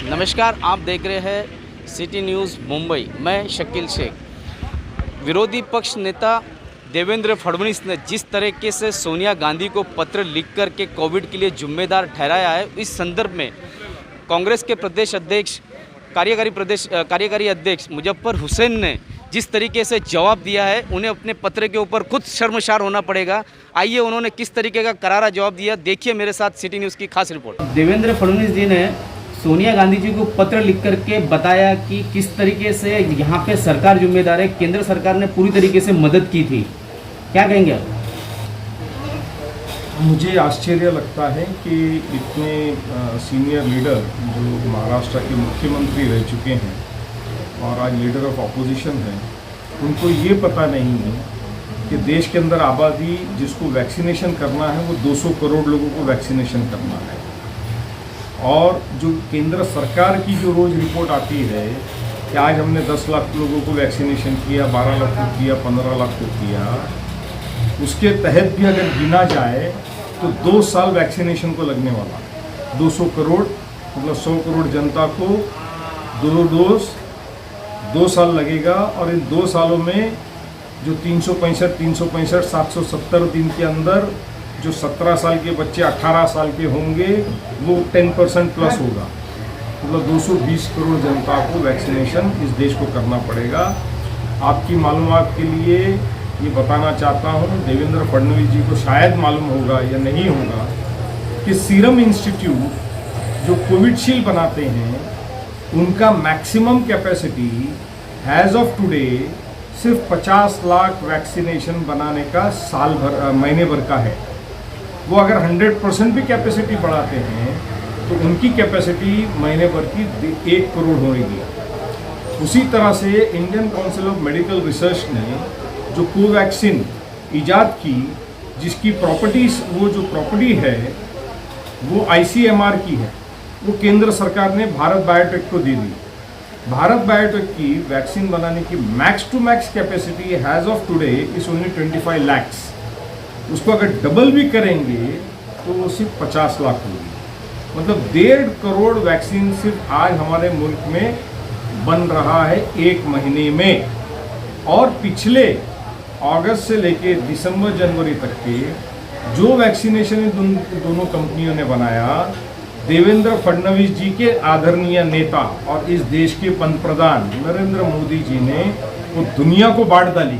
नमस्कार, आप देख रहे हैं सिटी न्यूज़ मुंबई। मैं शकील शेख। विरोधी पक्ष नेता देवेंद्र फडणवीस ने जिस तरीके से सोनिया गांधी को पत्र लिख कर के कोविड के लिए जिम्मेदार ठहराया है, इस संदर्भ में कांग्रेस के प्रदेश अध्यक्ष कार्यकारी अध्यक्ष मुजफ्फर हुसैन ने जिस तरीके से जवाब दिया है, उन्हें अपने पत्र के ऊपर खुद शर्मसार होना पड़ेगा। आइए उन्होंने किस तरीके का करारा जवाब दिया, देखिए मेरे साथ सिटी न्यूज़ की खास रिपोर्ट। देवेंद्र फडणवीस जी ने सोनिया गांधी जी को पत्र लिख करके बताया कि किस तरीके से यहाँ पे सरकार जिम्मेदार है, केंद्र सरकार ने पूरी तरीके से मदद की थी। क्या कहेंगे आप? मुझे आश्चर्य लगता है कि इतने सीनियर लीडर जो महाराष्ट्र के मुख्यमंत्री रह चुके हैं और आज लीडर ऑफ अपोजिशन हैं, उनको ये पता नहीं है कि देश के अंदर आबादी जिसको वैक्सीनेशन करना है वो 200 करोड़ लोगों को वैक्सीनेशन करना है। और जो केंद्र सरकार की जो रोज़ रिपोर्ट आती है कि आज हमने 10 लाख लोगों को वैक्सीनेशन किया, 12 लाख को किया, 15 लाख को किया, उसके तहत भी अगर गिना जाए तो 2 साल वैक्सीनेशन को लगने वाला है। 200 करोड़ मतलब 100 करोड़ जनता को 2 डोज 2 साल लगेगा। और इन 2 सालों में जो 365 770 दिन के अंदर जो 17 साल के बच्चे 18 साल के होंगे वो 10% प्लस होगा। मतलब 220 करोड़ जनता को वैक्सीनेशन इस देश को करना पड़ेगा। आपकी मालूमात के लिए ये बताना चाहता हूँ, देवेंद्र फडणवीस जी को शायद मालूम होगा या नहीं होगा कि सीरम इंस्टीट्यूट जो कोविडशील्ड बनाते हैं उनका maximum capacity as of today सिर्फ 50 लाख वैक्सीनेशन बनाने का महीने भर का है। वो अगर 100% भी कैपेसिटी बढ़ाते हैं तो उनकी कैपेसिटी महीने भर की 1 करोड़ होगी। उसी तरह से Indian council of medical research ने जो कोवैक्सीन इजाद की, जिसकी प्रॉपर्टीज वो जो प्रॉपर्टी है वो ICMR की है, वो केंद्र सरकार ने भारत बायोटेक को दे दी। भारत बायोटेक की वैक्सीन बनाने की max to max capacity has of today is only 25 lakhs. उसको अगर डबल भी करेंगे तो वो सिर्फ 50 लाख होगी। मतलब 1.5 करोड़ वैक्सीन सिर्फ आज हमारे मुल्क में बन रहा है 1 महीने में। और पिछले अगस्त से लेके दिसंबर जनवरी तक के जो वैक्सीनेशन दोनों कंपनियों ने बनाया, देवेंद्र फडणवीस जी के आदरणीय नेता और इस देश के पंतप्रधान नरेंद्र मोदी जी ने वो दुनिया को बांट डाली।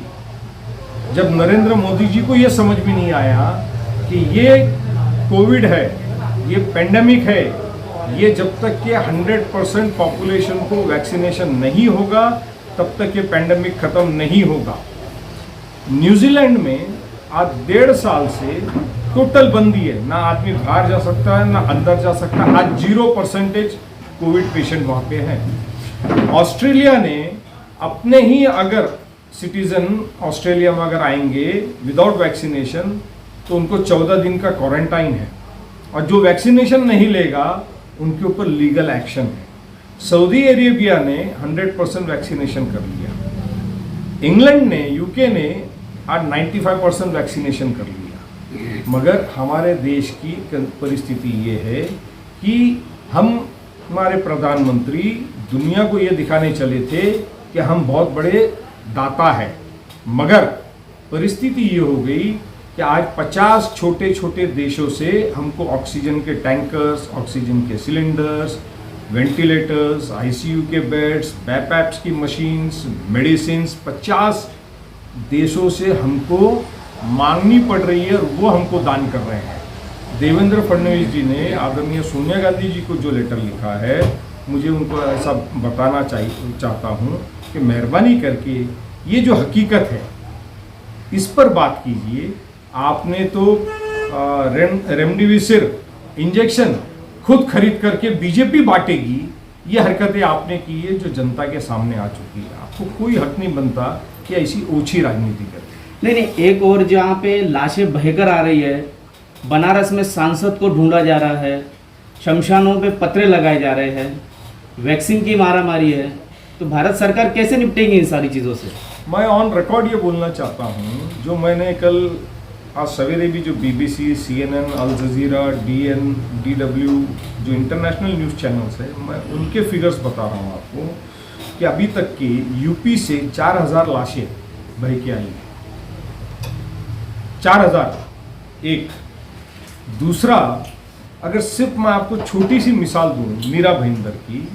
जब नरेंद्र मोदी जी को ये समझ भी नहीं आया कि ये कोविड है, ये पेंडेमिक है, ये जब तक के 100% पॉपुलेशन को वैक्सीनेशन नहीं होगा तब तक ये पेंडेमिक ख़त्म नहीं होगा। न्यूजीलैंड में आज 1.5 साल से टोटल बंदी है, ना आदमी बाहर जा सकता है ना अंदर जा सकता है। आज 0% कोविड पेशेंट वहाँ पे हैं। ऑस्ट्रेलिया ने अपने ही अगर सिटीजन ऑस्ट्रेलिया में अगर आएंगे विदाउट वैक्सीनेशन तो उनको 14 दिन का क्वारंटाइन है, और जो वैक्सीनेशन नहीं लेगा उनके ऊपर लीगल एक्शन है। सऊदी अरेबिया ने 100% वैक्सीनेशन कर लिया। इंग्लैंड ने, यूके ने आज 95% वैक्सीनेशन कर लिया। मगर हमारे देश की परिस्थिति ये है कि हमारे प्रधानमंत्री दुनिया को ये दिखाने चले थे कि हम बहुत बड़े दाता है, मगर परिस्थिति ये हो गई कि आज 50 छोटे छोटे देशों से हमको ऑक्सीजन के टैंकर्स, ऑक्सीजन के सिलेंडर्स, वेंटिलेटर्स, ICU के बेड्स, BAPAPs की मशीन्स, मेडिसिन्स 50 देशों से हमको मांगनी पड़ रही है और वो हमको दान कर रहे हैं। देवेंद्र फडणवीस जी ने आदरणीय सोनिया गांधी जी को जो लेटर लिखा है, मुझे उनको ऐसा बताना चाहता हूँ कि मेहरबानी करके ये जो हकीकत है इस पर बात कीजिए। आपने तो रेमडेसिविर इंजेक्शन खुद खरीद करके बीजेपी बांटेगी, ये हरकतें आपने की है जो जनता के सामने आ चुकी है। आपको कोई हक नहीं बनता कि ऐसी ओछी राजनीति करें। नहीं, एक और जहाँ पे लाशें बहकर आ रही है, बनारस में सांसद को ढूंढा जा रहा है, शमशानों पे पत्रे लगाए जा रहे हैं, वैक्सीन की मारामारी है, तो भारत सरकार कैसे निपटेगी इन सारी चीज़ों से? मैं ऑन रिकॉर्ड ये बोलना चाहता हूँ, जो मैंने कल आज सवेरे भी जो BBC, CNN, Al Jazeera, DN, DW जो इंटरनेशनल न्यूज़ चैनल्स है, मैं उनके फिगर्स बता रहा हूँ आपको कि अभी तक की यूपी से 4000 लाशें बह के आई हैं। 4000 एक। दूसरा, अगर सिर्फ मैं आपको छोटी सी मिसाल दूँ मीरा भाईंदर की,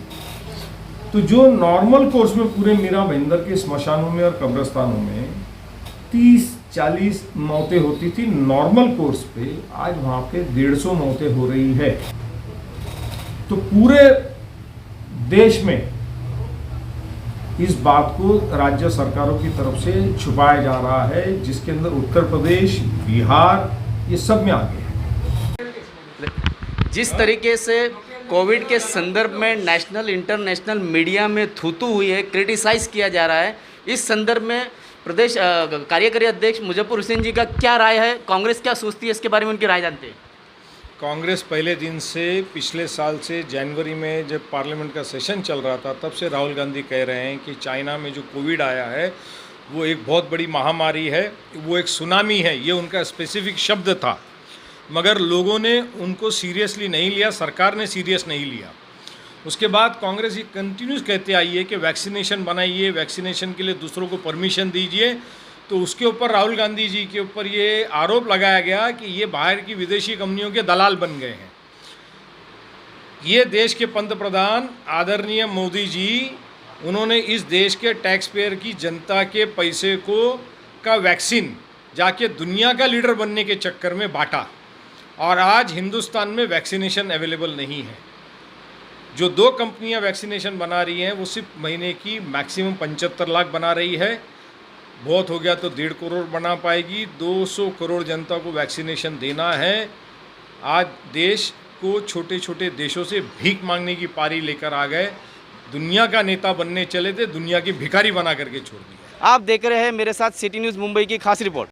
तो जो नॉर्मल कोर्स में पूरे मीरा भाईंदर के स्मशानों में और कब्रिस्तानों में 30-40 मौतें होती थी नॉर्मल कोर्स पे, आज वहाँ पे 150 मौतें हो रही है। तो पूरे देश में इस बात को राज्य सरकारों की तरफ से छुपाया जा रहा है, जिसके अंदर उत्तर प्रदेश, बिहार ये सब में आगे है। जिस तरीके से कोविड के संदर्भ में नेशनल इंटरनेशनल मीडिया में थूथू हुई है, क्रिटिसाइज़ किया जा रहा है, इस संदर्भ में प्रदेश कार्यकारी अध्यक्ष मुजफ्फर हुसैन जी का क्या राय है, कांग्रेस क्या सोचती है, इसके बारे में उनकी राय जानते हैं। कांग्रेस पहले दिन से, पिछले साल से जनवरी में जब पार्लियामेंट का सेशन चल रहा था, तब से राहुल गांधी कह रहे हैं कि चाइना में जो कोविड आया है वो एक बहुत बड़ी महामारी है, वो एक सुनामी है, ये उनका स्पेसिफिक शब्द था। मगर लोगों ने उनको सीरियसली नहीं लिया, सरकार ने सीरियस नहीं लिया। उसके बाद कांग्रेस ये कंटिन्यूस कहते आई है कि वैक्सीनेशन बनाइए, वैक्सीनेशन के लिए दूसरों को परमिशन दीजिए। तो उसके ऊपर राहुल गांधी जी के ऊपर ये आरोप लगाया गया कि ये बाहर की विदेशी कंपनियों के दलाल बन गए हैं। ये देश के पंतप्रधान आदरणीय मोदी जी, उन्होंने इस देश के टैक्स पेयर की जनता के पैसे का वैक्सीन जाके दुनिया का लीडर बनने के चक्कर में बांटा, और आज हिंदुस्तान में वैक्सीनेशन अवेलेबल नहीं है। जो 2 कंपनियां वैक्सीनेशन बना रही हैं वो सिर्फ महीने की मैक्सिमम 75 लाख बना रही है, बहुत हो गया तो 1.5 करोड़ बना पाएगी। 200 करोड़ जनता को वैक्सीनेशन देना है। आज देश को छोटे छोटे देशों से भीख मांगने की पारी लेकर आ गए। दुनिया का नेता बनने चले थे, दुनिया की भिखारी बना करके छोड़ दिया। आप देख रहे हैं मेरे साथ सिटी न्यूज़ मुंबई की खास रिपोर्ट।